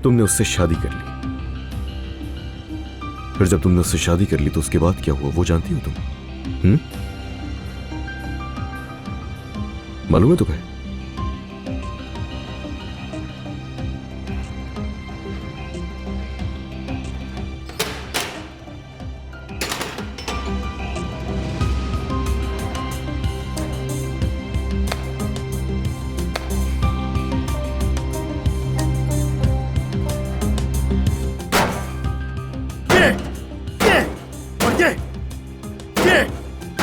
तुमने उससे शादी कर ली। फिर जब तुमने उससे शादी कर ली तो उसके बाद क्या हुआ वो जानती हो तुम? मालूम है तुम्हें?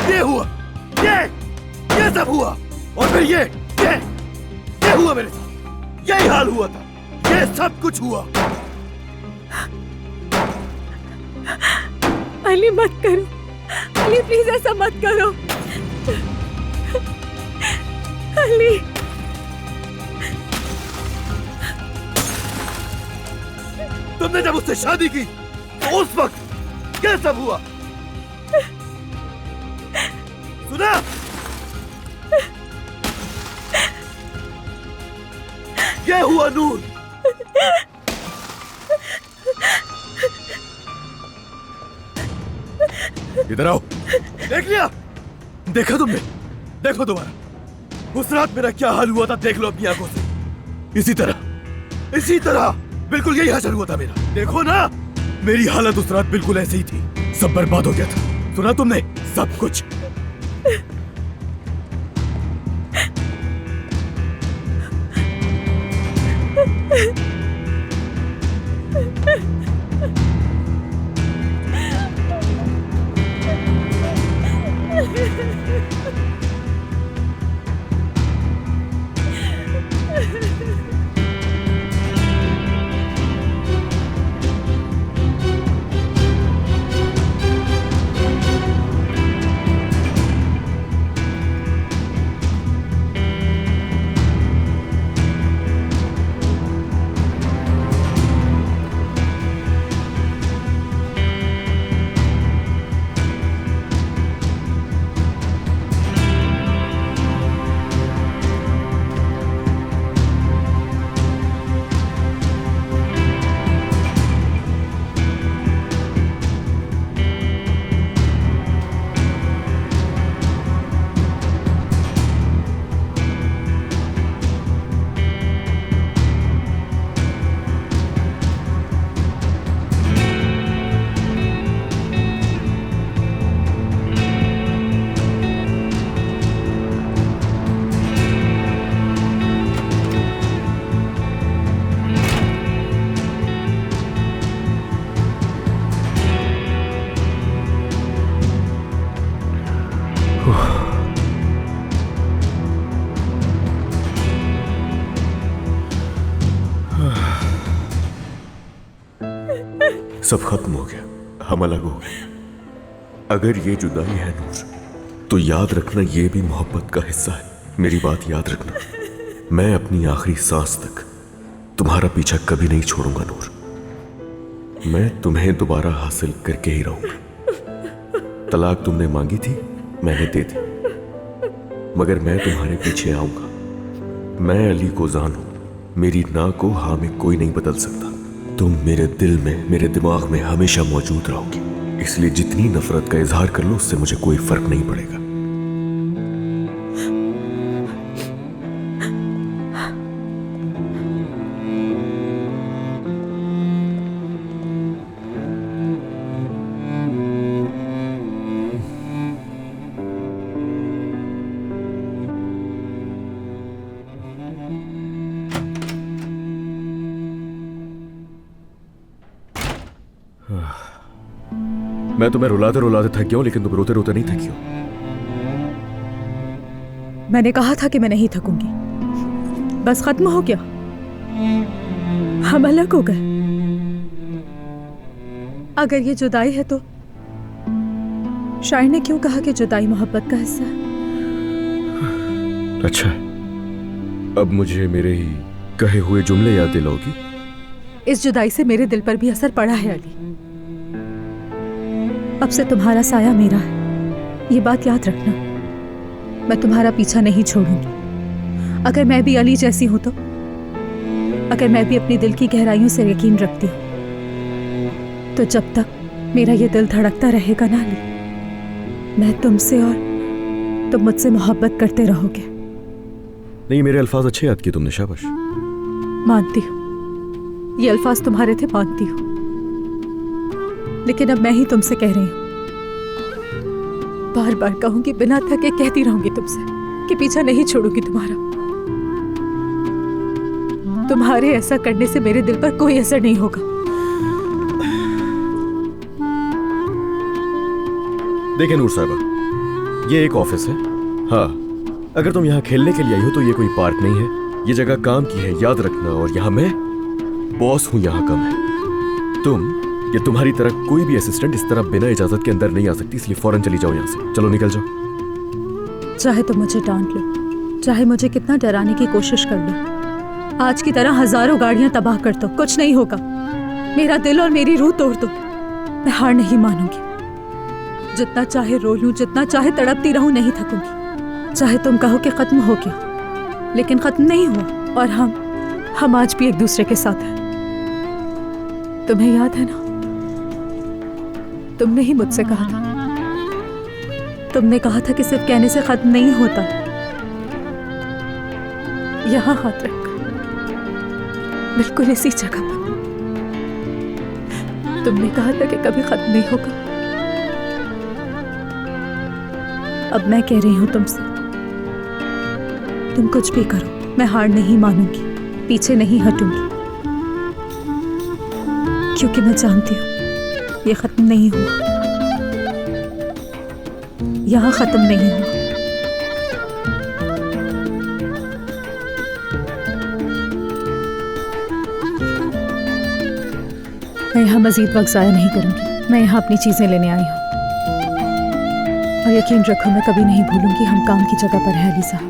ये हुआ, ये सब हुआ, और फिर ये हुआ मेरे साथ। यही हाल हुआ था, ये सब कुछ हुआ। अली मत करो, अली प्लीज ऐसा मत करो। अली तुमने जब उससे शादी की तो उस वक्त क्या सब हुआ सुना? ये हुआ नूर। इधर आओ। देख लिया? देखा तुमने? देखो दोबारा। उस रात मेरा क्या हाल हुआ था देख लो अपनी आंखों से। इसी तरह बिल्कुल यही हाल हुआ था मेरा। देखो ना, मेरी हालत उस रात बिल्कुल ऐसे ही थी। सब बर्बाद हो गया था। सुना तुमने? सब कुछ। सब खत्म हो गया, हम अलग हो गए। अगर ये जुदाई है नूर, तो याद रखना ये भी मोहब्बत का हिस्सा है। मेरी बात याद रखना, मैं अपनी आखिरी सांस तक तुम्हारा पीछा कभी नहीं छोड़ूंगा नूर। मैं तुम्हें दोबारा हासिल करके ही रहूंगा। तलाक तुमने मांगी थी, मैंने दे दी, मगर मैं तुम्हारे पीछे आऊंगा। मैं अली को जानूं, मेरी ना को हाँ में कोई नहीं बदल सकता। तुम मेरे दिल में, मेरे दिमाग में हमेशा मौजूद रहोगी। इसलिए जितनी नफरत का इजहार कर लो, उससे मुझे कोई फर्क नहीं पड़ेगा। मैं तुम्हें रुलाते रुलाते थक गया हूं, लेकिन तुम रोते रोते नहीं थकी हो। मैंने कहा था कि मैं नहीं थकूंगी। बस खत्म हो गया, हम अलग हो गए। अगर ये जुदाई है तो शायर ने क्यों कहा कि जुदाई मोहब्बत का हिस्सा है? अच्छा, अब मुझे मेरे ही कहे हुए जुमले याद दिलाओगी? इस जुदाई से मेरे दिल पर भी असर पड़ा है अली। अब से तुम्हारा साया मेरा है, ये बात याद रखना। मैं तुम्हारा पीछा नहीं छोड़ूंगी। अगर मैं भी अली जैसी हूं तो अगर मैं भी अपने दिल की गहराइयों से यकीन रखती हूँ तो जब तक मेरा ये दिल धड़कता रहेगा ना अली, मैं तुमसे और तुम मुझसे मोहब्बत करते रहोगे। नहीं, मेरे अल्फाज अच्छे याद किए तुमने, शाबाश। मानती हूँ ये अल्फाज तुम्हारे थे, मानती हूँ, लेकिन अब मैं ही तुमसे कह रही हूँ, बार बार कहूंगी, बिना थके कहती रहूंगी तुमसे कि पीछा नहीं छोड़ूंगी तुम्हारा। तुम्हारे ऐसा करने से मेरे दिल पर कोई असर नहीं होगा। देखिए नूर साहिबा, ये एक ऑफिस है। हाँ, अगर तुम यहाँ खेलने के लिए आई हो तो ये कोई पार्क नहीं है, ये जगह काम की है, याद रखना। और यहाँ मैं बॉस हूँ, यहाँ कम है। तुम या तुम्हारी तरह कोई भी असिस्टेंट इस तरह बिना इजाजत के अंदर नहीं आ सकती, इसलिए फौरन चली जाओ यहाँ से। चलो निकल जाओ। चाहे तुम मुझे डांट लो, चाहे मुझे कितना डराने की कोशिश कर लो, आज की तरह हजारों गाड़ियां तबाह कर दो, कुछ नहीं होगा। मेरा दिल और मेरी रूह तोड़ दो, मैं हार नहीं मानूंगी। जितना चाहे रो लूं, जितना चाहे तड़पती रहूं, नहीं थकूंगी। चाहे तुम कहो कि खत्म हो गया, लेकिन खत्म नहीं हुआ। और हम आज भी एक दूसरे के साथ हैं। तुम्हें याद है ना, तुमने ही मुझसे कहा था, तुमने कहा था कि सिर्फ कहने से खत्म नहीं होता। यहां हाथ रख, बिल्कुल इसी जगह पर। तुमने कहा था कि कभी खत्म नहीं होगा। अब मैं कह रही हूं तुमसे, तुम कुछ भी करो, मैं हार नहीं मानूंगी, पीछे नहीं हटूंगी, क्योंकि मैं जानती हूं ये खत्म नहीं हुआ, यहां खत्म नहीं हुआ। मैं यहाँ मजीद वक्त ज़ाया नहीं करूंगी। मैं यहाँ अपनी चीज़ें लेने आई हूँ, और यकीन रखो मैं कभी नहीं भूलूंगी हम काम की जगह पर हैं अली साहब।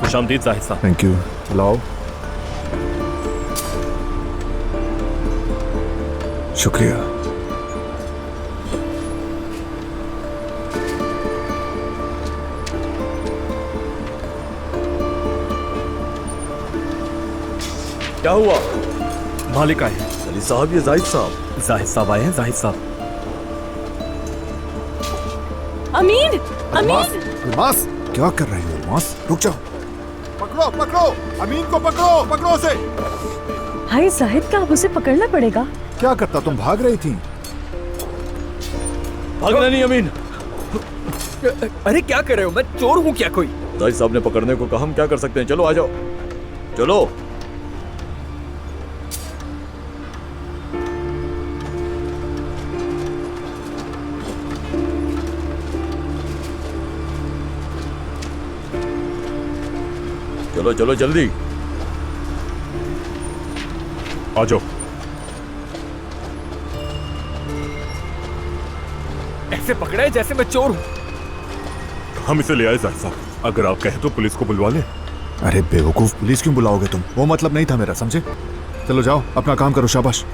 खुशामदीद जाहिद साहब। Thank you. लाओ। शुक्रिया। क्या हुआ? मालिक आए हैं। अली साहब, ये जाहिद साहब। जाहिद साहब आए हैं। जाहिद साहब। अमीन, अमीन, मास, क्या कर रही हो मास? रुक जाओ। पकड़ो पकड़ो, अमीन को पकड़ो, पकड़ो उसे। हाय जाहिद, क्या अब उसे पकड़ना पड़ेगा? क्या करता, तुम भाग रही थी। भागना नहीं अमीन। अरे क्या कर रहे हो? मैं चोर हूँ क्या कोई? जाहिद साहब ने पकड़ने को कहा, हम क्या कर सकते हैं? चलो आ जाओ, चलो। चलो चलो जल्दी आ जाओ। ऐसे पकड़ा है जैसे मैं चोर हूँ। हम इसे ले आए जाहिद साहब, अगर आप कहें तो पुलिस को बुलवा लें। अरे बेवकूफ, पुलिस क्यों बुलाओगे तुम? वो मतलब नहीं था मेरा, समझे? चलो जाओ, अपना काम करो, शाबाश।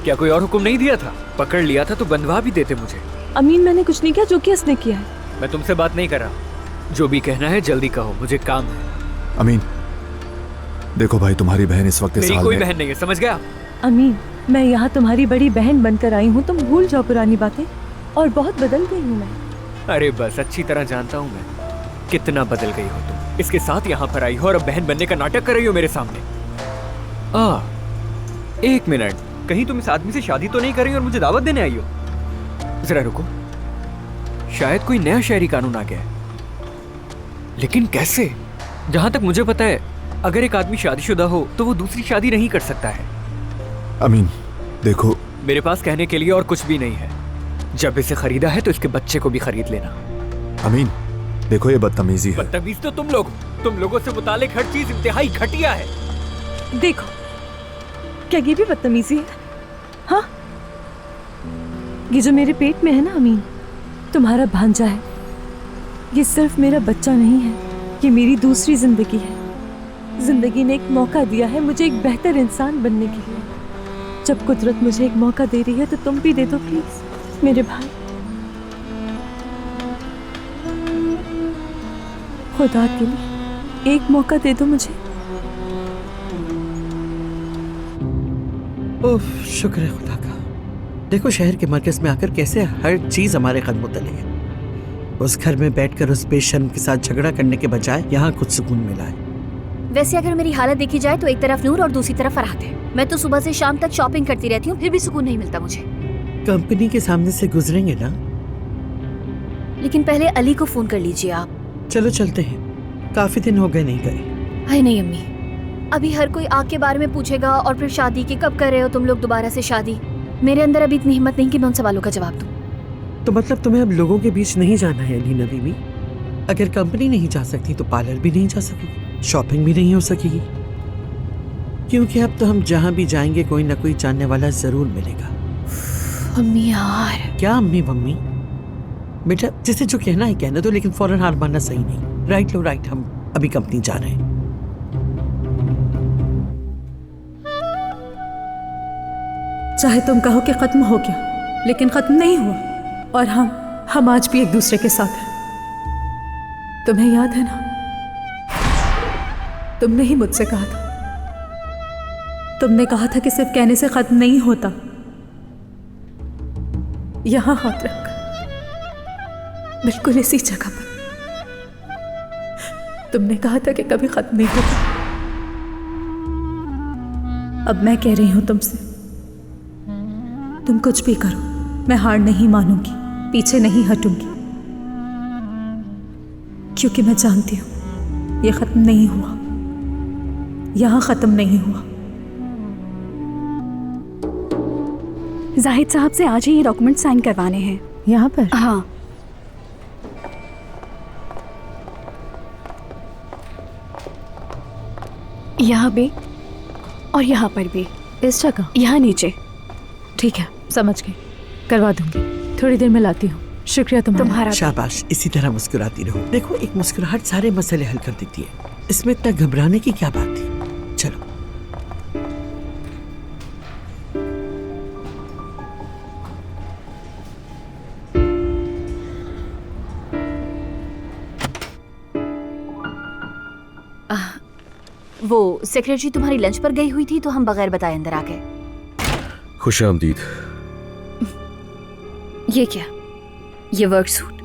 क्या कोई और हुक्म नहीं दिया था? पकड़ लिया था तो बंधवा भी देते मुझे। अमीन, मैंने कुछ नहीं किया, जो कि इसने किया है। मैं तुमसे बात नहीं कर रहा। जो भी कहना है जल्दी कहो, मुझे काम है। अमीन, देखो भाई, तुम्हारी बहन इस वक्त इस मेरी हाल कोई में। बहन नहीं है, समझ गया? अमीन, मैं यहाँ तुम्हारी बड़ी बहन बनकर आई हूँ, तुम भूल जाओ पुरानी बातें। और बहुत बदल गई हूँ मैं। अरे बस, अच्छी तरह जानता हूँ मैं कितना बदल गई हो तुम। इसके साथ यहाँ पर आई हो और अब बहन बनने का नाटक कर रही हो मेरे सामने। एक मिनट, कहीं तुम इस आदमी से शादी तो नहीं कर रही और मुझे दावत देने आई हो? जरा रुको, शायद कोई नया शहरी कानून आ गया है, लेकिन कैसे? जहां तक मुझे पता है, अगर एक आदमी शादीशुदा हो तो वो दूसरी शादी नहीं कर सकता है। अमीन देखो, मेरे पास कहने के लिए और कुछ भी नहीं है। जब इसे खरीदा है तो इसके बच्चे को भी खरीद लेना। अमीन देखो, ये बदतमीजी है। बदतमीज तो तुम लोग हो। तुम लोगों से मुतालिक हर चीज इंतहाई घटिया है। देखो, क्या ये भी बदतमीजी है? हाँ, ये जो मेरे पेट में है ना अमीन, तुम्हारा भांजा है। ये सिर्फ मेरा बच्चा नहीं है, ये मेरी दूसरी जिंदगी है। जिंदगी ने एक मौका दिया है मुझे एक बेहतर इंसान बनने के लिए। जब कुदरत मुझे एक मौका दे रही है तो तुम भी दे दो प्लीज मेरे भाई। खुदा के लिए एक मौका दे दो मुझे। ओह, शुक्र है खुदा का। देखो शहर के मरकज में आकर कैसे हर चीज हमारे कदमों तले है। उस घर में बैठकर उस बेशर्म के साथ झगड़ा करने के बजाय यहाँ कुछ सुकून मिला है। वैसे अगर मेरी हालत देखी जाए तो एक तरफ नूर और दूसरी तरफ फरहात है। मैं तो सुबह से शाम तक शॉपिंग करती रहती हूँ, फिर भी सुकून नहीं मिलता मुझे। कंपनी के सामने से गुजरेंगे ना? लेकिन पहले अली को फोन कर लीजिए आप। चलो चलते हैं, काफी दिन हो गए नहीं गए। हाय नहीं अम्मी, अभी हर कोई आग के बारे में पूछेगा और फिर शादी की कब कर रहे हो तुम लोग दोबारा से शादी। मेरे अंदर अभी इतनी हिम्मत नहीं कि मैं उन सवालों का जवाब दूं। तो मतलब तुम्हें अब लोगों के बीच नहीं जाना है अली नबी में? अगर कंपनी नहीं जा सकती तो पार्लर भी नहीं जा सकोगी, शॉपिंग भी नहीं हो सकेगी, क्योंकि अब तो हम जहाँ भी जाएंगे कोई ना कोई जानने वाला जरूर मिलेगा। अम्मी यार। क्या अम्मी मम्मी? बेटा जिसे जो कहना है कहना दो, लेकिन फौरन हार मानना सही नहीं। राइट लो राइट, हम अभी कंपनी जा रहे हैं। चाहे तुम कहो कि खत्म हो गया, लेकिन खत्म नहीं हुआ। और हम आज भी एक दूसरे के साथ हैं। तुम्हें याद है ना, तुमने ही मुझसे कहा था, तुमने कहा था कि सिर्फ कहने से खत्म नहीं होता। यहां हाथ रख, बिल्कुल इसी जगह पर तुमने कहा था कि कभी खत्म नहीं होता। अब मैं कह रही हूं तुमसे, तुम कुछ भी करो, मैं हार नहीं मानूंगी, पीछे नहीं हटूंगी, क्योंकि मैं जानती हूं ये खत्म नहीं हुआ, यहां खत्म नहीं हुआ। जाहिद साहब से आज ही ये डॉक्यूमेंट साइन करवाने हैं। यहाँ पर? हाँ। यहाँ भी और यहाँ पर भी। इस जगह? यहाँ नीचे। ठीक है, समझ गई, करवा दूंगी। थोड़ी देर में लाती हूँ। शुक्रिया तुम्हारा। शाबाश, इसी तरह मुस्कुराती रहो। देखो एक मुस्कुराहट सारे मसले हल कर देती है, इसमें इतना घबराने की क्या बात थी। चलो वो सेक्रेटरी तुम्हारी लंच पर गई हुई थी तो हम बगैर बताए अंदर आ गए। खुशामदीद। ये क्या, ये वर्क सूट?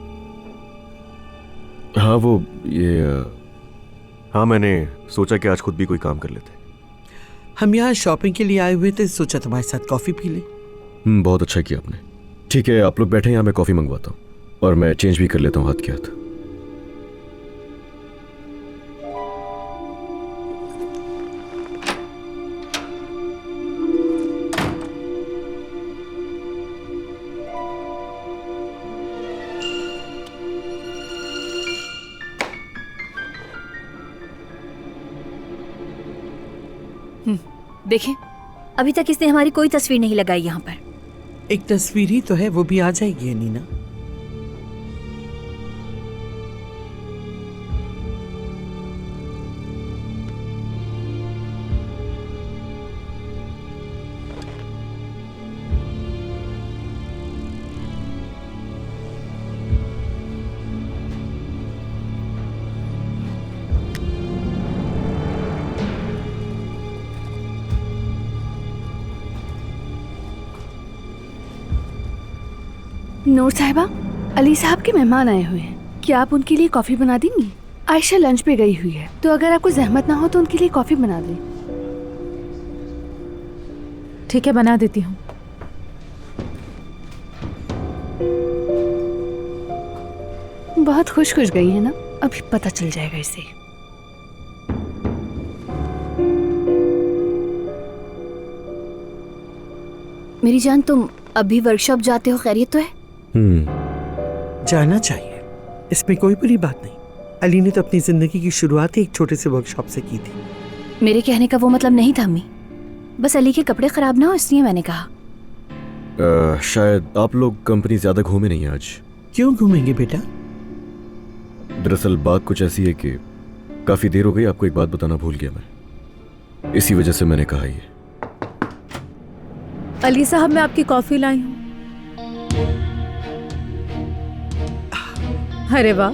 हाँ वो ये हाँ, मैंने सोचा कि आज खुद भी कोई काम कर लेते। हम यहाँ शॉपिंग के लिए आए हुए थे, सोचा तुम्हारे साथ कॉफी पी ले। बहुत अच्छा किया आपने। ठीक है, आप लोग बैठे, यहाँ मैं कॉफी मंगवाता हूँ और मैं चेंज भी कर लेता हूँ हाथ के हाथ। देखें, अभी तक इसने हमारी कोई तस्वीर नहीं लगाई यहाँ पर। एक तस्वीर ही तो है, वो भी आ जाएगी नीना। नूर साहिबा, अली साहब के मेहमान आए हुए हैं, क्या आप उनके लिए कॉफी बना देंगी? आयशा लंच पे गई हुई है, तो अगर आपको जहमत ना हो तो उनके लिए कॉफी बना दें। ठीक है, बना देती हूँ। बहुत खुश गई है ना, अभी पता चल जाएगा इसे। मेरी जान, तुम अभी वर्कशॉप जाते हो, खैरियत तो है? जाना चाहिए, इसमें कोई बुरी बात नहीं। अली ने तो अपनी जिंदगी की शुरुआत ही एक छोटे से वर्कशॉप से की थी। मेरे कहने का वो मतलब नहीं था अम्मी, बस अली के कपड़े खराब ना हो इसलिए मैंने कहा। शायद आप लोग कंपनी ज्यादा घूमे नहीं आज। क्यों घूमेंगे बेटा? दरअसल बात कुछ ऐसी है कि काफी देर हो गई, आपको एक बात बताना भूल गया मैं, इसी वजह से मैंने कहा ये। अली साहब, मैं आपकी कॉफी लाई हूँ। अरे वाह,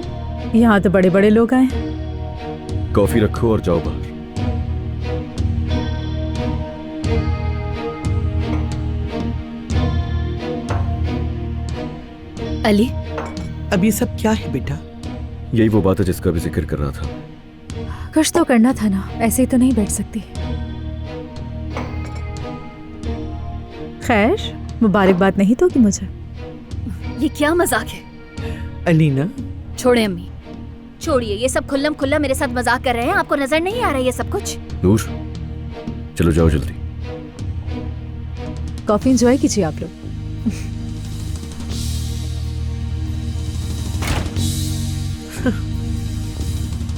यहाँ तो बड़े बड़े लोग आए हैं। कॉफी रखो और जाओ बाहर। अली, अब ये सब क्या है बेटा? यही वो बात है जिसका भी जिक्र कर रहा था। कुछ तो करना था ना, ऐसे ही तो नहीं बैठ सकती। खैर, मुबारकबाद नहीं दोगी मुझे? ये क्या मजाक है? अलीना, छोड़े अम्मी, छोड़िए, ये सब खुल्लम खुल्ला मेरे साथ मजाक कर रहे हैं। आपको नजर नहीं आ रहा ये सब कुछ? नूर, चलो जाओ जल्दी। कॉफी एंजॉय कीजिए आप लोग।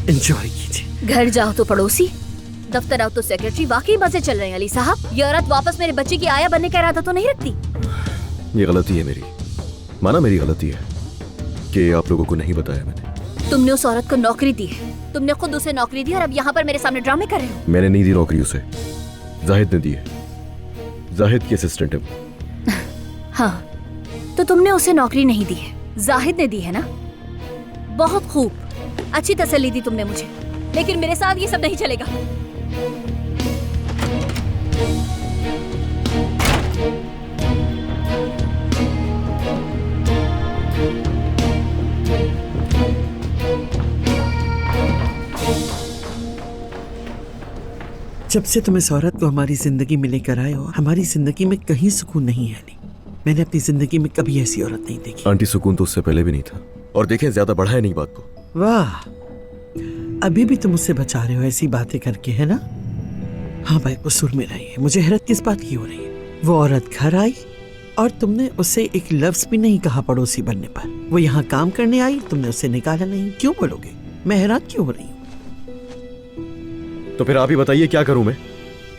एंजॉय कीजिए। घर जाओ तो पड़ोसी, दफ्तर आओ तो सेक्रेटरी। वाकई मजे चल रहे हैं अली साहब। ये औरत वापस मेरे बच्चे की आया बनने का इरादा तो नहीं रखती? ये गलती है मेरी, माना मेरी गलती है कि आप लोगों को नहीं बताया मैंने। तुमने उस औरत को नौकरी दी है, तुमने खुद उसे नौकरी दी और अब यहाँ पर मेरे सामने ड्रामे कर रहे हो। मैंने नहीं दी नौकरी उसे, जाहिद ने दी है। जाहिद की असिस्टेंट है वो। हाँ, तो तुमने उसे नौकरी नहीं दी है, जाहिद ने दी है ना? बहुत खूब, अच्छी तसल्ली दी तुमने मुझे, लेकिन मेरे साथ ये सब नहीं चलेगा। जब से तुम इस औरत को हमारी जिंदगी में लेकर आए हो, हमारी जिंदगी में कहीं सुकून नहीं है अली। मैंने अपनी जिंदगी में कभी ऐसी औरत नहीं देखी। आंटी, सुकून तो उससे पहले भी नहीं था। और देखें, ज्यादा बढ़ाए नहीं बात को। वाह, अभी भी तुम मुझसे बचा रहे हो ऐसी बातें करके, है ना? हाँ भाई, कसूर में रही है। मुझे हैरत किस बात की हो रही है? वो औरत घर आई और तुमने उससे एक लफ्ज भी नहीं कहा पड़ोसी बनने पर। वो यहाँ काम करने आई, तुमने उसे निकाला नहीं। क्यों बोलोगे? मैं हैरान क्यों हो रही हूँ? तो फिर आप ही बताइए, क्या करूं मैं?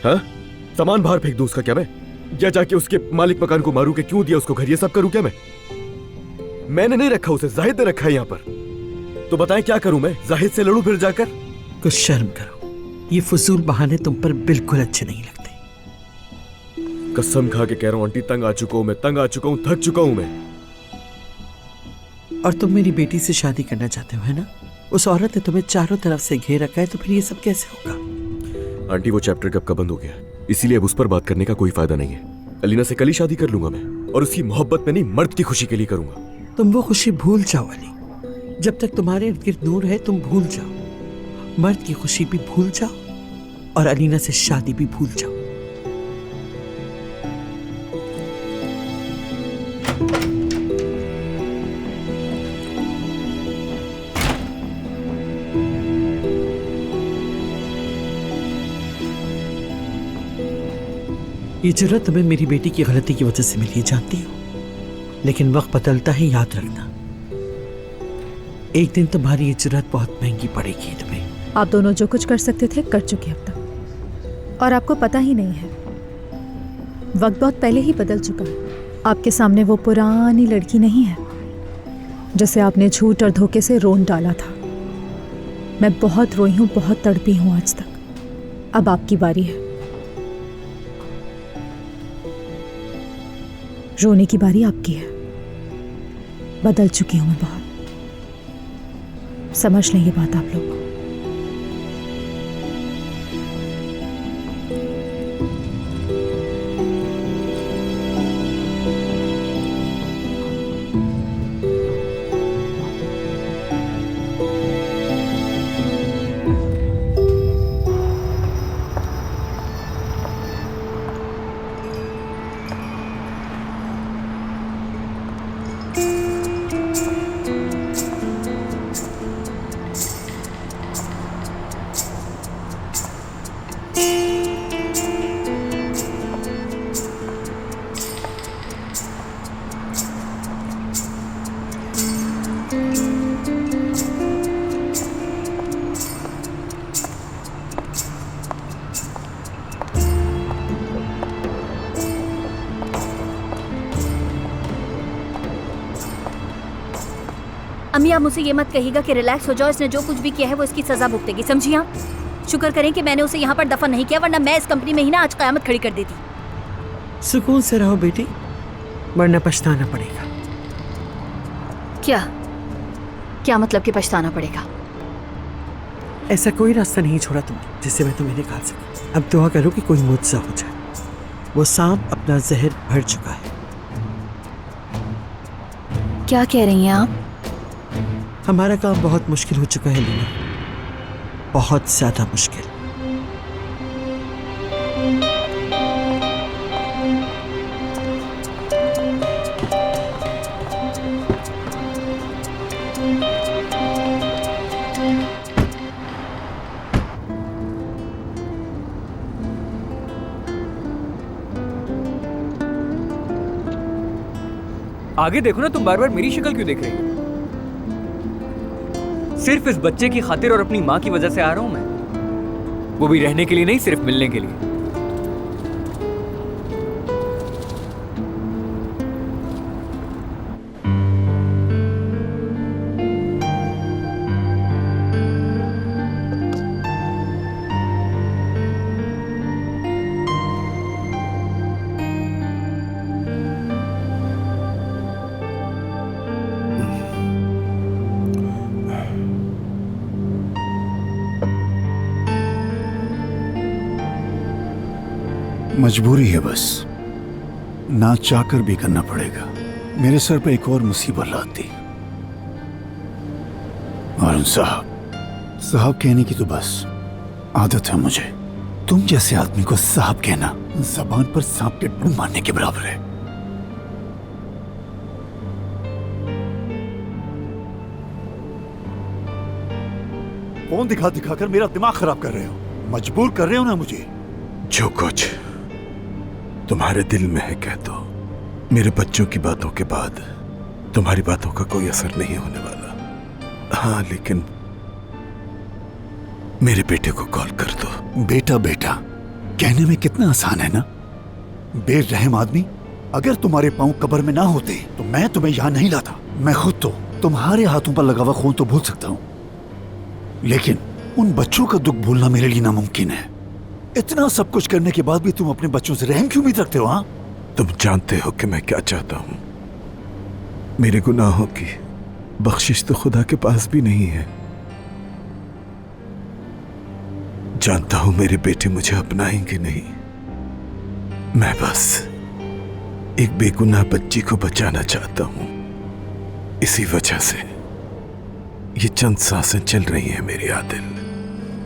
हाँ, सामान बाहर फेंक दूं उसका क्या मैं? या जाके उसके मालिक मकान को मारूं कि क्यों दिया उसको घर? ये सब करूं क्या मैं? मैंने नहीं रखा उसे, जाहिद ने रखा है यहाँ पर। तो बताएं क्या करूं मैं? जाहिद से लड़ूं फिर जाकर? कुछ शर्म करो, ये फजूल बहाने तुम पर बिल्कुल अच्छे नहीं लगते। कसम खा के कह रहा हूं आंटी, तंग आ चुका हूं मैं, तंग आ चुका हूं, थक चुका हूं मैं। और तुम मेरी बेटी से शादी करना चाहते हो, है ना? उस औरत ने तुम्हें चारों तरफ से घेर रखा है, तो फिर ये सब कैसे होगा? आंटी, वो चैप्टर कब का बंद हो गया, इसीलिए अब उस पर बात करने का कोई फायदा नहीं है। अलीना से कल ही शादी कर लूंगा मैं, और उसकी मोहब्बत में नहीं, मर्द की खुशी के लिए करूंगा। तुम वो खुशी भूल जाओ अली। जब तक तुम्हारे इर्द गिर्द नूर है, तुम भूल जाओ। मर्द की खुशी भी भूल जाओ और अलीना से शादी भी भूल जाओ। ये जुर्रत तुम्हें मेरी बेटी की गलती की वजह से मिली है, जानती हो। लेकिन वक्त बदलता है, याद रखना। एक दिन तुम्हारी ये जुर्रत बहुत महंगी पड़ेगी तुम्हें। आप दोनों जो कुछ कर सकते थे कर चुके अब तक, और आपको पता ही नहीं है, वक्त बहुत पहले ही बदल चुका है। आपके सामने वो पुरानी लड़की नहीं है जिसे आपने झूठ और धोखे से रोन डाला था। मैं बहुत रोई हूँ, बहुत तड़पी हूँ आज तक। अब आपकी बारी है, रोने की बारी आपकी है। बदल चुकी हूं मैं बहुत, समझ लें ये बात आप लोग। अम्मी आप मुझसे ये मत कहिएगा कि रिलैक्स हो जाओ, इसने जो कुछ भी किया है वो इसकी सजा भुगतेगी, समझी आप? शुक्र करें कि मैंने उसे यहाँ पर दफन नहीं किया, वरना मैं इस कंपनी में ही ना आज कयामत खड़ी कर देती। सुकून से रहो बेटी, वरना पछताना पड़ेगा। क्या क्या मतलब कि पछताना पड़ेगा? ऐसा कोई रास्ता नहीं छोड़ा तुमने जिससे मैं तुम्हें निकाल सकूं। अब दुआ करो कि कोई मुआवजा हो जाए। वो सांप अपना जहर भर चुका है। क्या कह रही हैं आप? हमारा काम बहुत मुश्किल हो चुका है लीना, बहुत ज्यादा मुश्किल। आगे देखो ना, तुम बार बार मेरी शक्ल क्यों देख रही हो? सिर्फ इस बच्चे की खातिर और अपनी माँ की वजह से आ रहा हूं मैं, वो भी रहने के लिए नहीं, सिर्फ मिलने के लिए। मजबूरी है बस, ना चाहकर भी करना पड़ेगा। मेरे सर पे एक और मुसीबत लाती। और साहब कहने की तो बस आदत है मुझे। तुम जैसे आदमी को साहब कहना जबान पर सांप के डंक मारने के बराबर है। फोन दिखा दिखाकर मेरा दिमाग खराब कर रहे हो, मजबूर कर रहे हो ना मुझे। जो कुछ तुम्हारे दिल में है कह दो। मेरे बच्चों की बातों के बाद तुम्हारी बातों का कोई असर नहीं होने वाला। हाँ, लेकिन मेरे बेटे को कॉल कर दो। बेटा बेटा कहने में कितना आसान है ना। बेरहम आदमी, अगर तुम्हारे पांव कब्र में ना होते तो मैं तुम्हें यहां नहीं लाता। मैं खुद तो तुम्हारे हाथों पर लगा हुआ खून तो भूल सकता हूं, लेकिन उन बच्चों का दुख भूलना मेरे लिए नामुमकिन है। इतना सब कुछ करने के बाद भी तुम अपने बच्चों से रहम क्यों उम्मीद रखते हो? हाँ, तुम जानते हो कि मैं क्या चाहता हूं। मेरे गुनाहों की बख्शिश तो खुदा के पास भी नहीं है। जानता हूं मेरे बेटे मुझे अपनाएंगे नहीं। मैं बस एक बेगुनाह बच्ची को बचाना चाहता हूं। इसी वजह से ये चंद सांसें चल रही हैं मेरे आदिल।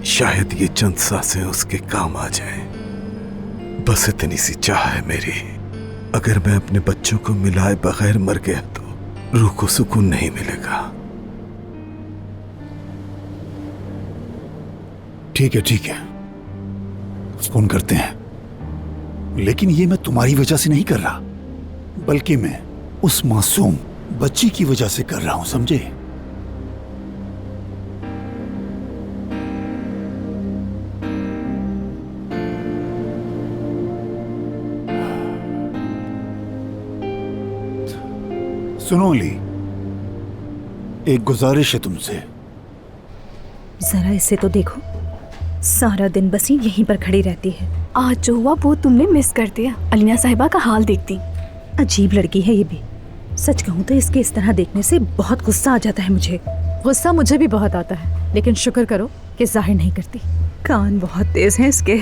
शायद ये चंद सांसें उसके काम आ जाएं। बस इतनी सी चाह है मेरी। अगर मैं अपने बच्चों को मिलाए बगैर मर गया तो रूह को सुकून नहीं मिलेगा। ठीक है, फोन करते हैं। लेकिन ये मैं तुम्हारी वजह से नहीं कर रहा, बल्कि मैं उस मासूम बच्ची की वजह से कर रहा हूं, समझे? सुनो ली, एक गुजारिश है तुमसे। जरा इसे तो देखो, सारा दिन बस ही यहीं पर खड़ी रहती है। आज जो हुआ वो तुमने मिस कर दिया। अलीना साहिबा का हाल देखती। अजीब लड़की है ये भी। सच कहूँ तो इसके इस तरह देखने से बहुत गुस्सा आ जाता है मुझे। गुस्सा मुझे भी बहुत आता है, लेकिन शुक्र करो कि जाहिर नहीं करती। कान बहुत तेज हैं इसके।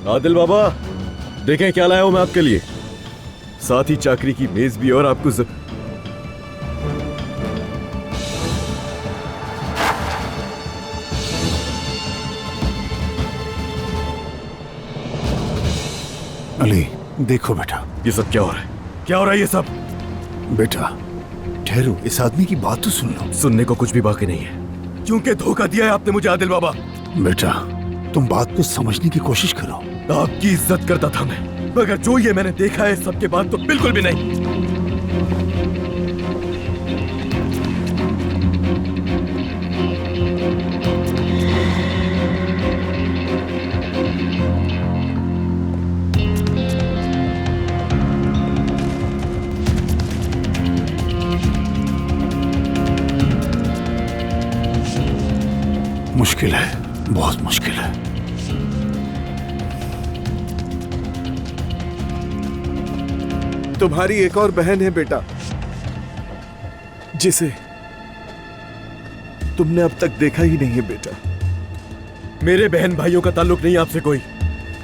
आदिल बाबा, देखें क्या लाया हूं मैं आपके लिए। साथ ही चाकरी की मेज भी और आपको अली, देखो बेटा। ये सब क्या हो रहा है? क्या हो रहा है ये सब? बेटा ठहरो, इस आदमी की बात तो सुन लो। सुनने को कुछ भी बाकी नहीं है। क्योंकि धोखा दिया है आपने मुझे आदिल बाबा। बेटा तुम बात को समझने की कोशिश करो। आपकी इज्जत करता था मैं, मगर जो ये मैंने देखा है सबके बाद तो बिल्कुल भी नहीं। मुश्किल है, बहुत मुश्किल है। तुम्हारी एक और बहन है बेटा, जिसे तुमने अब तक देखा ही नहीं है बेटा। मेरे बहन भाइयों का ताल्लुक नहीं आपसे कोई।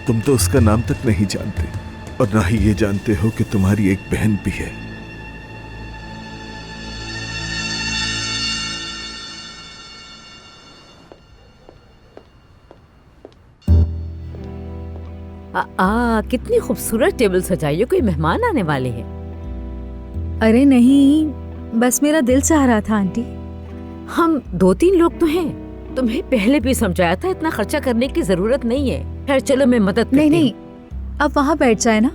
तुम तो उसका नाम तक नहीं जानते और ना ही ये जानते हो कि तुम्हारी एक बहन भी है। कितनी खूबसूरत टेबल सजाई है, कोई मेहमान आने वाले हैं? अरे नहीं, बस मेरा दिल चाह रहा था आंटी। हम 2-3 लोग तो हैं। तुम्हें पहले भी समझाया था, इतना खर्चा करने की जरूरत नहीं है। खैर चलो, मैं मदद करती हूँ। नहीं, अब वहाँ बैठ जाए ना,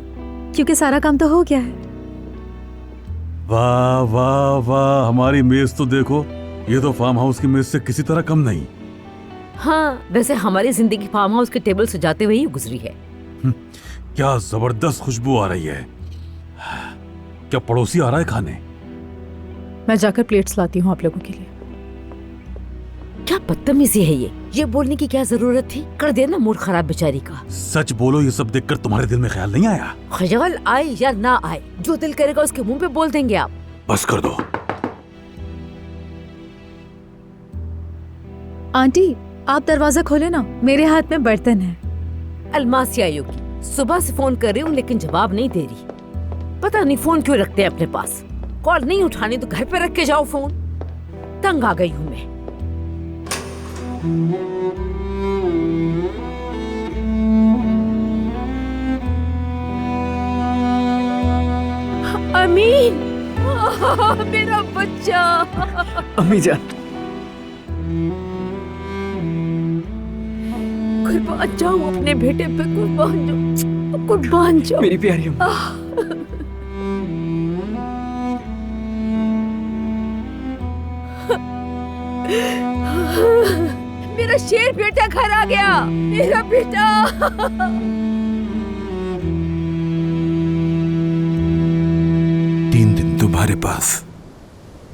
क्योंकि सारा काम तो हो गया है। वाह वाह वाह, हमारी मेज तो देखो, ये तो फार्म हाउस की मेज से किसी तरह कम नहीं। हाँ, वैसे हमारी जिंदगी फार्म हाउस के टेबल सजाते हुए ही गुजरी है। क्या जबरदस्त खुशबू आ रही है। क्या पड़ोसी आ रहा है खाने? मैं जाकर प्लेट्स लाती हूँ आप लोगों के लिए। क्या बदतमीजी है ये बोलने की क्या जरूरत थी? कर देना मूड खराब बेचारी का। सच बोलो, ये सब देखकर तुम्हारे दिल में ख्याल नहीं आया? ख्याल आए या ना आए, जो दिल करेगा उसके मुंह पे बोल देंगे आप। बस कर दो। आंटी आप दरवाजा खोले ना, मेरे हाथ में बर्तन है। अलमासी आयोगी, सुबह से फोन कर रही हूँ लेकिन जवाब नहीं दे रही। पता नहीं फोन क्यों रखते हैं अपने पास। कॉल नहीं उठानी तो घर पे रख के जाओ फोन। तंग आ गई हूँ मैं। अमीन, मेरा बच्चा। अम्मी जान, कुर्बान जाओ अपने बेटे पे, कुर्बान जाओ, कुर्बान जाओ मेरी प्यारी अम्मी। मेरा शेर बेटा घर आ गया, मेरा बेटा। 3 दिन तुम्हारे पास,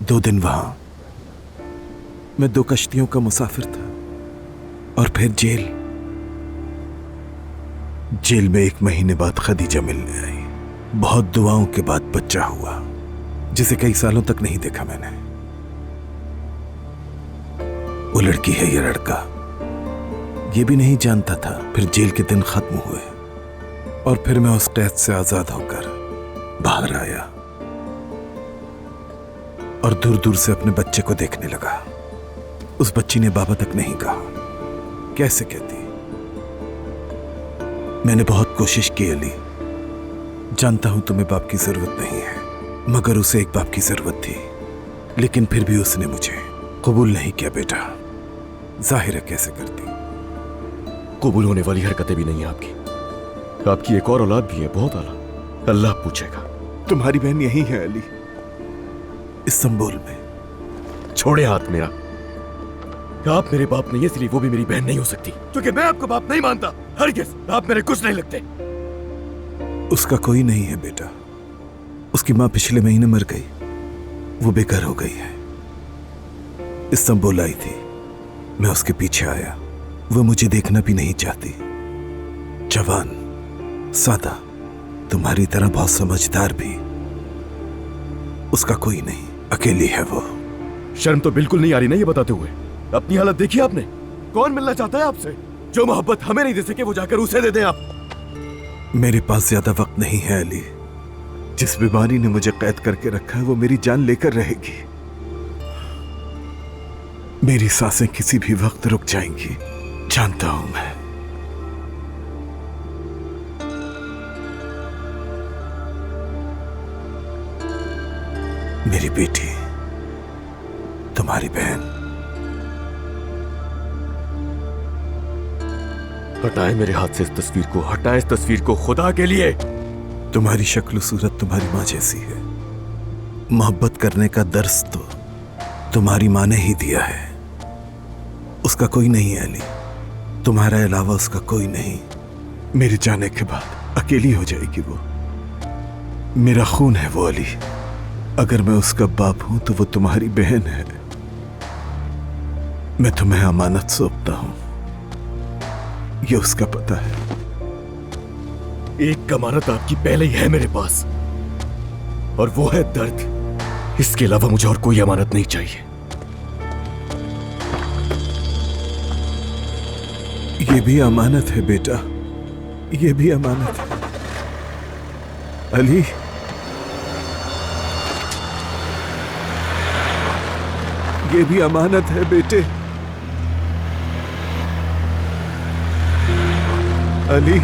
2 दिन वहां। मैं 2 कश्तियों का मुसाफिर था और फिर जेल में 1 महीने बाद खदीजा मिलने आई। बहुत दुआओं के बाद बच्चा हुआ, जिसे कई सालों तक नहीं देखा मैंने। वो लड़की है या लड़का, ये भी नहीं जानता था। फिर जेल के दिन खत्म हुए और फिर मैं उस कैद से आजाद होकर बाहर आया और दूर दूर से अपने बच्चे को देखने लगा। उस बच्ची ने बाबा तक नहीं कहा। कैसे कहती? मैंने बहुत कोशिश की अली, जानता हूं तुम्हें बाप की जरूरत नहीं है, मगर उसे एक बाप की जरूरत थी। लेकिन फिर भी उसने मुझे कबूल नहीं किया। बेटा जाहिर है कैसे करती। कबूल होने वाली हरकतें भी नहीं है आपकी। आपकी एक और औलाद भी है, बहुत आला। अल्लाह पूछेगा। तुम्हारी बहन यही है अली, इस्तांबुल में। छोड़े हाथ मेरा। आप मेरे बाप नहीं है, इसलिए वो भी मेरी बहन नहीं हो सकती। क्योंकि मैं आपको बाप नहीं मानता। हरगिज़, आप मेरे कुछ नहीं लगते। उसका कोई नहीं है बेटा। उसकी माँ पिछले महीने मर गई, वो बेघर हो गई है। इस्तांबुल आई थी, मैं उसके पीछे आया। वो मुझे देखना भी नहीं चाहती। जवान, सादा, तुम्हारी तरह बहुत समझदार भी। उसका कोई नहीं, अकेली है वो। शर्म तो बिल्कुल नहीं आ रही ना ये बताते हुए। अपनी हालत देखी आपने? कौन मिलना चाहता है आपसे? जो मोहब्बत हमें नहीं दे सके वो जाकर उसे दे दें आप। मेरे पास ज्यादा वक्त नहीं है अली। जिस बीमारी ने मुझे कैद करके रखा है वो मेरी जान लेकर रहेगी। मेरी सांसें किसी भी वक्त रुक जाएंगी, जानता हूं मैं। मेरी बेटी, तुम्हारी बहन। हटाए मेरे हाथ से इस तस्वीर को, हटाए इस तस्वीर को खुदा के लिए। तुम्हारी शक्ल सूरत तुम्हारी माँ जैसी है। मोहब्बत करने का दर्स तो तुम्हारी माँ ने ही दिया है। उसका कोई नहीं है अली, तुम्हारे अलावा उसका कोई नहीं। मेरे जाने के बाद अकेली हो जाएगी वो। मेरा खून है वो अली। अगर मैं उसका बाप हूं तो वो तुम्हारी बहन है। मैं तुम्हें अमानत सौंपता हूं, ये उसका पता है। एक अमानत आपकी पहले ही है मेरे पास, और वो है दर्द। इसके अलावा मुझे और कोई अमानत नहीं चाहिए। ये भी अमानत है बेटा, ये भी अमानत है। अली, ये भी अमानत है बेटे। अली,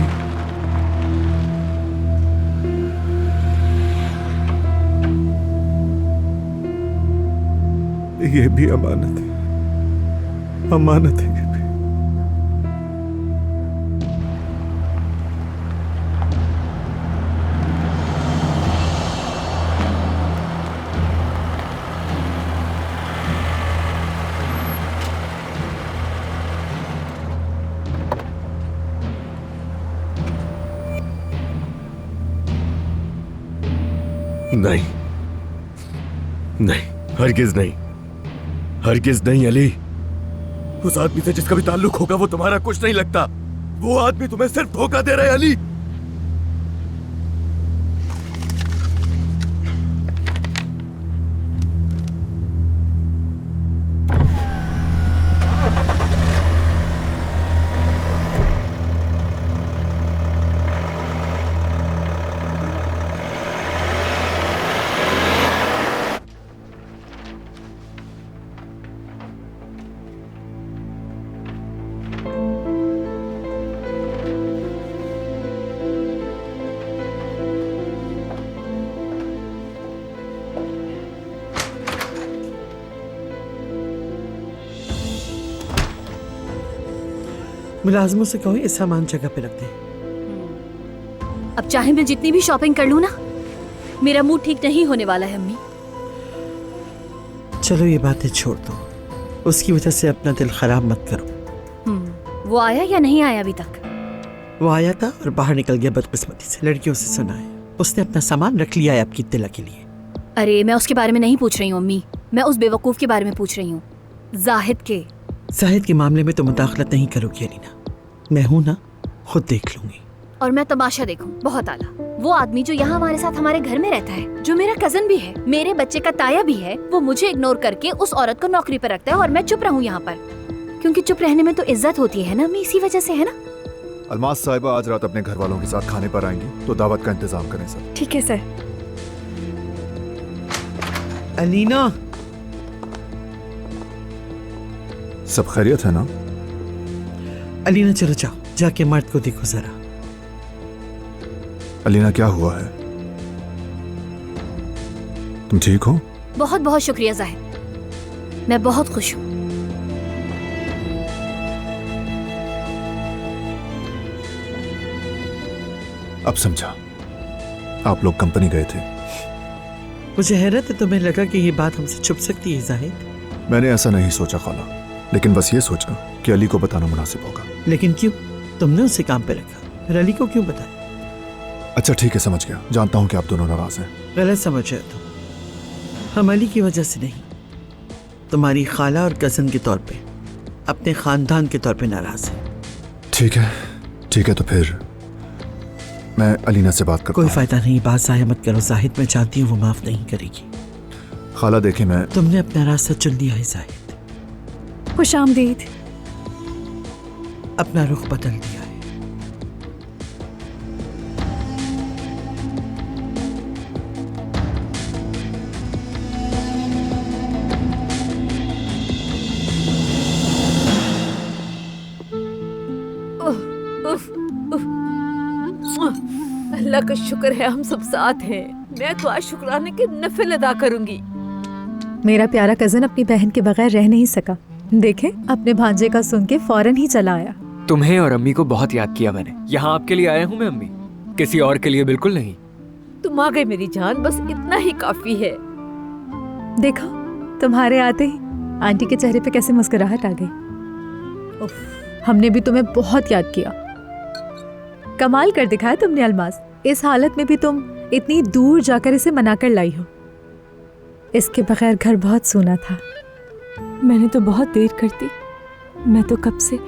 ये भी अमानत है, अमानत है। नहीं, नहीं, हरगिज नहीं, हरगिज नहीं अली। उस आदमी से जिसका भी ताल्लुक होगा वो तुम्हारा कुछ नहीं लगता। वो आदमी तुम्हें सिर्फ धोखा दे रहा है अली। मुलाजमों से कहो ये सामान जगह पे रख दें। अब चाहे मैं जितनी भी शॉपिंग कर लूं ना, मेरा मूड ठीक नहीं होने वाला है अम्मी। चलो ये बातें छोड़ दो, उसकी वजह से अपना दिल खराब मत करो। वो आया या नहीं आया अभी तक? वो आया था और बाहर निकल गया बदकिस्मती से। लड़कियों से सुना है उसने अपना सामान रख लिया है आपकी तिलक के लिए। अरे मैं उसके बारे में नहीं पूछ रही हूँ अम्मी, मैं उस बेवकूफ के बारे में पूछ रही हूँ, जाहिद के। जाहिद के मामले में तो मुदाखलत नहीं करोगी अलीना, मैं हूं ना, खुद देख लूंगी। और मैं तमाशा देखूं, बहुत आला। वो आदमी जो यहाँ हमारे साथ हमारे घर में रहता है, जो मेरा कजन भी है, मेरे बच्चे का ताया भी है, वो मुझे इग्नोर करके उस औरत को नौकरी पर रखता है और मैं चुप रहूं यहाँ पर, क्योंकि चुप रहने में तो इज्जत होती है ना अम्मी, इसी वजह से है ना। अलमास साहिबा आज रात अपने घर वालों के साथ खाने पर आएंगी, तो दावत का इंतजाम करें सर। ठीक है सर। अलीना, सब खैरियत है ना? अलीना चलो जाओ, जाके मर्द को देखो जरा। अलीना क्या हुआ है? तुम ठीक हो? बहुत बहुत शुक्रिया जाहिद, मैं बहुत खुश हूँ। अब समझा, आप लोग कंपनी गए थे। मुझे हैरत है तुम्हें लगा कि ये बात हमसे छुप सकती है जाहिद। मैंने ऐसा नहीं सोचा खाला, लेकिन बस ये सोचा कि अली को बताना मुनासिब होगा। लेकिन क्यों? तुमने उसे काम पे रखा, फिर अली को क्यों बताया? अच्छा ठीक है, समझ गया। जानता हूँ कि आप दोनों नाराज हैं। गलत समझ रहे तुम। हम अली की वजह से नहीं, तुम्हारी खाला और कजन के तौर पे, अपने खानदान के तौर पे नाराज हैं। ठीक है, ठीक है, तो फिर मैं अलीना से बात करता कोई हूँ। फायदा नहीं, बात ज़ाया मत करो जाहिद, मैं चाहती हूँ वो माफ नहीं करेगी। खाला देखिए, मैं तुमने अपना रास्ता चुन लिया है जाहिद। खुशामदीद। अपना रुख बदल दिया है। अल्लाह का शुक्र है हम सब साथ हैं। मैं तो आज शुक्राने के नफिल अदा करूंगी। मेरा प्यारा कजन अपनी बहन के बगैर रह नहीं सका। देखे, अपने भांजे का सुन के फौरन ही चला आया। तुम्हें और अम्मी को बहुत याद किया मैंने। यहाँ आपके लिए आया हूँ मैं अम्मी, किसी और के लिए बिल्कुल नहीं। तुम आ गए मेरी जान, बस इतना ही काफी है। देखो, तुम्हारे आते ही आंटी के चेहरे पे कैसे मुस्कुराहट आ गई। उफ, हमने भी तुम्हें बहुत याद किया। कमाल कर दिखाया तुमने अल्मास। इस हालत में भी तुम इतनी दूर जाकर इसे मनाकर लाई हो। इसके बगैर घर बहुत सूना था। मैंने तो बहुत देर कर दी। मैं तो कब से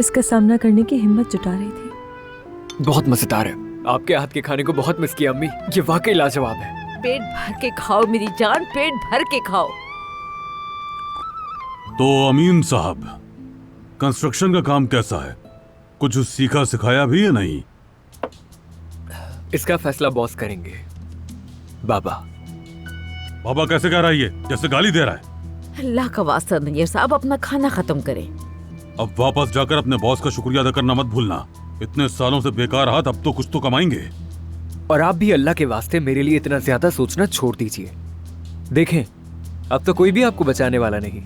इसका सामना करने की हिम्मत जुटा रही थी। बहुत मजेदार है। आपके हाथ के खाने को बहुत मिस किया अम्मी, ये वाकई लाजवाब है। पेट भर के खाओ मेरी जान, पेट भर के खाओ। तो अमीन साहब, कंस्ट्रक्शन का काम कैसा है? कुछ सीखा सिखाया भी है नहीं? इसका फैसला बॉस करेंगे। बाबा बाबा कैसे कह रहा है ये? जैसे गाली दे रहा है। अल्लाह का वास्ता नैयर साहब, अपना खाना खत्म करें। अब वापस जाकर अपने बॉस का शुक्रिया अदा करना मत भूलना। इतने सालों से बेकार हाथ, अब तो कुछ तो कमाएंगे। और आप भी अल्लाह के वास्ते मेरे लिए इतना ज्यादा सोचना छोड़ दीजिए। देखें, अब तो कोई भी आपको बचाने वाला नहीं।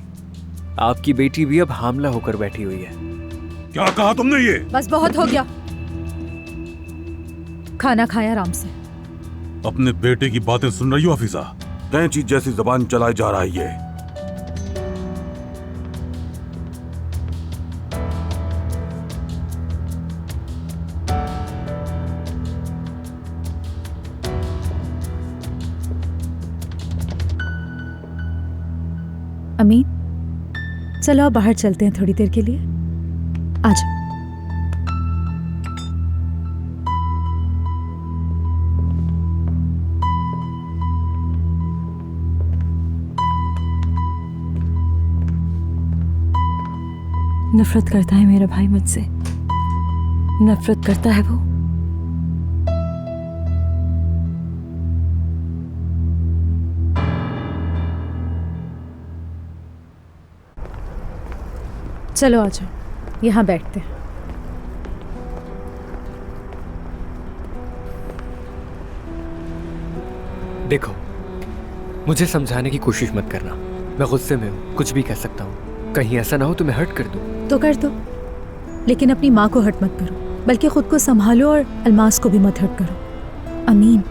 आपकी बेटी भी अब हामला होकर बैठी हुई है। क्या कहा तुमने ये? बस बहुत हो गया। खाना खाया आराम से। अपने बेटे की बातें सुन रही हो हफीजा? कैंची जैसी जबान चलाए जा रहा है ये। अमीन, चलो अब बाहर चलते हैं थोड़ी देर के लिए। आजा। नफरत करता है मेरा भाई मुझसे, नफरत करता है वो। चलो आ जाओ, यहाँ बैठते हैं। देखो, मुझे समझाने की कोशिश मत करना। मैं गुस्से में हूँ, कुछ भी कह सकता हूँ। कहीं ऐसा ना हो तो मैं हर्ट कर दूँ। तो कर दो, लेकिन अपनी माँ को हर्ट मत करो, बल्कि खुद को संभालो और अल्मास को भी मत हर्ट करो। अमीन,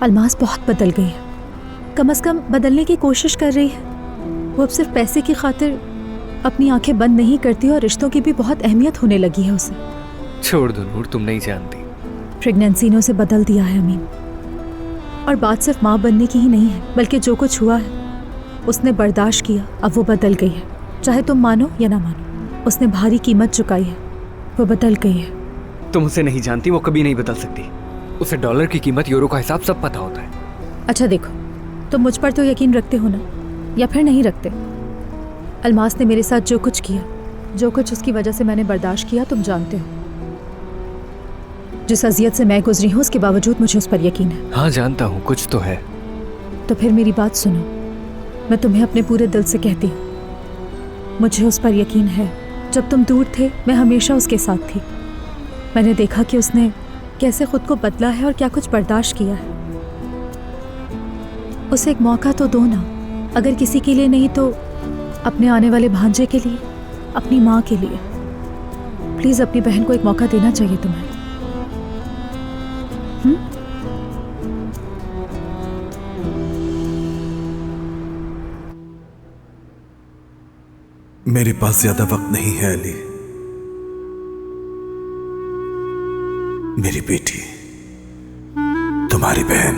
अल्मास बहुत बदल गई है। कम से कम बदलने की कोशिश कर रही है। वो अब सिर्फ पैसे की खातिर अपनी आंखें बंद नहीं करती और रिश्तों की भी बहुत अहमियत होने लगी है उसे। छोड़ दो नूर, तुम नहीं जानती। प्रेगनेंसी ने उसे बदल दिया है अमीन। और बात सिर्फ माँ बनने की ही नहीं है, बल्कि जो कुछ हुआ है उसने बर्दाश्त किया, अब वो बदल गई है। चाहे तुम मानो या ना मानो, उसने भारी कीमत चुकाई है, वो बदल गई है। तुम उसे नहीं जानती, वो कभी नहीं बदल सकती। उसे डॉलर की कीमत, यूरो का हिसाब सब पता होता है। अच्छा देखो, तुम मुझ पर तो यकीन रखते हो ना, या फिर नहीं रखते? अल्मास ने मेरे साथ जो कुछ किया, जो कुछ उसकी वजह से मैंने बर्दाश्त किया, तुम जानते हो। जिस अजियत से मैं गुजरी हूँ उसके बावजूद मुझे उस पर यकीन है। हाँ जानता हूँ, कुछ तो है। तो फिर मेरी बात सुनो, मैं तुम्हें अपने पूरे दिल से कहती हूँ, मुझे उस पर यकीन है। जब तुम दूर थे मैं हमेशा उसके साथ थी। मैंने देखा कि उसने कैसे खुद को बदला है और क्या कुछ बर्दाश्त किया है। उसे एक मौका तो दो ना, अगर किसी के लिए नहीं तो अपने आने वाले भांजे के लिए, अपनी माँ के लिए। प्लीज अपनी बहन को एक मौका देना चाहिए तुम्हें। मेरे पास ज्यादा वक्त नहीं है अली। मेरी बेटी, तुम्हारी बहन,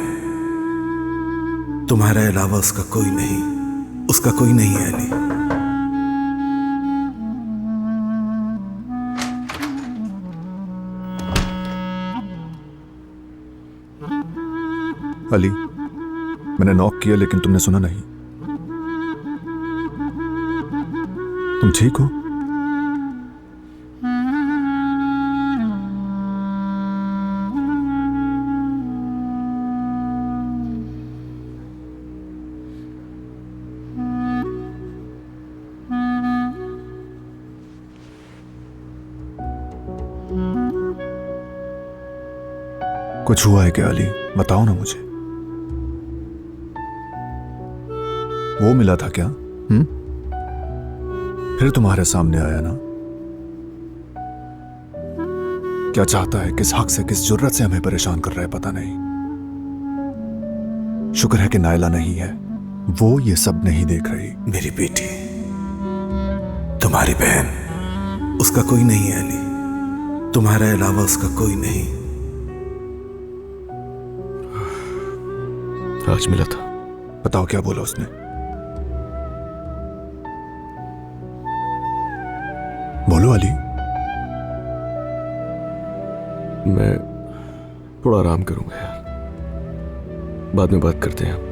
तुम्हारे अलावा उसका कोई नहीं, उसका कोई नहीं है अली। अली, मैंने नॉक किया लेकिन तुमने सुना नहीं। तुम ठीक हो? कुछ हुआ है क्या अली? बताओ ना मुझे। वो मिला था क्या? फिर तुम्हारे सामने आया ना? क्या चाहता है, किस हक से, किस जुर्रत से हमें परेशान कर रहा है पता नहीं। शुक्र है कि नायला नहीं है, वो ये सब नहीं देख रही। मेरी बेटी, तुम्हारी बहन, उसका कोई नहीं है अली, तुम्हारे अलावा उसका कोई नहीं। आज मिला था। बताओ क्या बोला उसने? बोलो अली। मैं थोड़ा आराम करूंगा यार, बाद में बात करते हैं।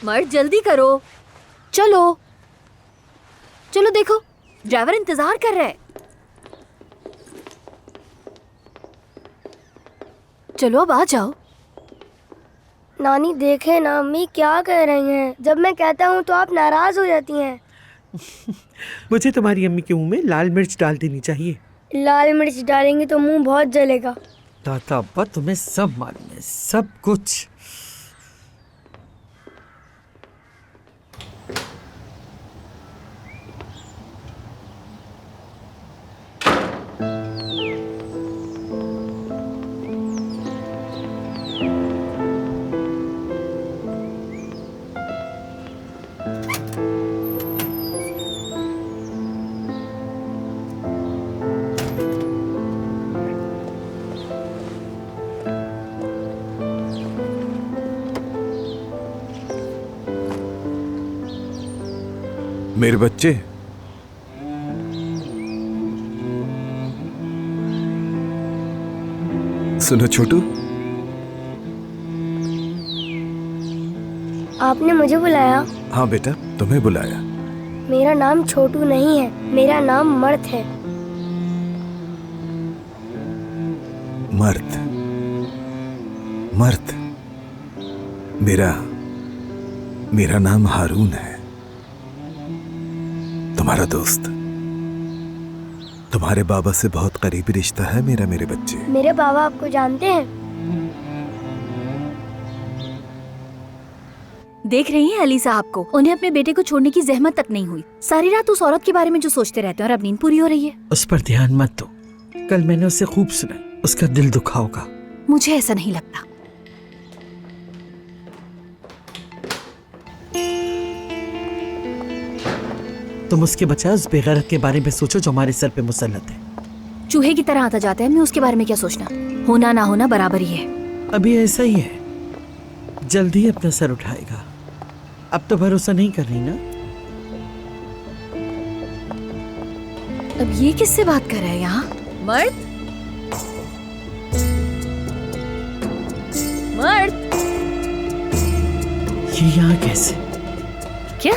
मर्द जल्दी करो, चलो चलो, देखो ड्राइवर इंतजार कर रहा है। चलो अब आ जाओ। नानी देखे ना अम्मी क्या कह रही हैं। जब मैं कहता हूँ तो आप नाराज हो जाती हैं। मुझे तुम्हारी अम्मी के मुंह में लाल मिर्च डाल देनी चाहिए। लाल मिर्च डालेंगे तो मुंह बहुत जलेगा। दादा अब्बा तुम्हें सब मालूम है, सब कुछ। मेरे बच्चे, सुनो छोटू, आपने मुझे बुलाया? हाँ बेटा, तुम्हें बुलाया। मेरा नाम छोटू नहीं है, मेरा नाम मर्द है। मर्द? मर्द? मेरा नाम हारून है, तुम्हारा दोस्त। तुम्हारे बाबा से बहुत करीबी रिश्ता है मेरा, मेरे बच्चे। मेरे बाबा आपको जानते हैं? देख रही हैं अली साहब को, उन्हें अपने बेटे को छोड़ने की जहमत तक नहीं हुई। सारी रात उस औरत के बारे में जो सोचते रहते हैं और अब नींद पूरी हो रही है। उस पर ध्यान मत दो, कल मैंने उससे खूब सुना, उसका दिल दुखा होगा। मुझे ऐसा नहीं लगता। तुम उसके बजाय उस बेगैरत के बारे में सोचो जो हमारे सर पे मुसल्लत है। चूहे की तरह आता जाता है, मैं उसके बारे में क्या सोचना। होना ना होना बराबर ही है। अभी ऐसा ही है, जल्दी अपना सर उठाएगा। अब तो भरोसा नहीं कर रही ना? अब ये किससे बात कर रहा है यहाँ? मर्द? मर्द? ये यहाँ कैसे? क्या?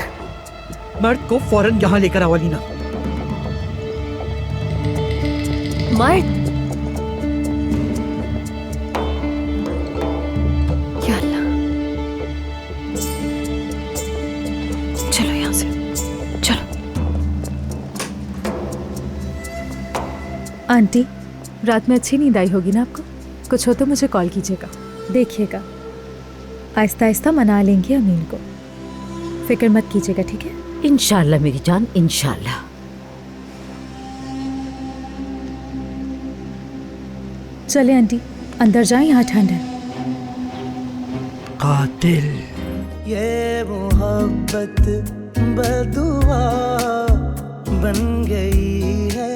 मर्द को फौरन यहाँ लेकर आओ अलीना। मर्द? या अल्लाह, चलो यहाँ से, चलो। आंटी, रात में अच्छी नींद आई होगी ना आपको? कुछ हो तो मुझे कॉल कीजिएगा। देखिएगा आहिस्ता आहिस्ता मना लेंगे अमीन को, फिक्र मत कीजिएगा, ठीक है? इंशाल्लाह मेरी जान, इंशाल्लाह। चले आंटी, अंदर जाएं, यहाँ ठंड है। कातिल। ये मोहब्बत बदुआ बन गई है,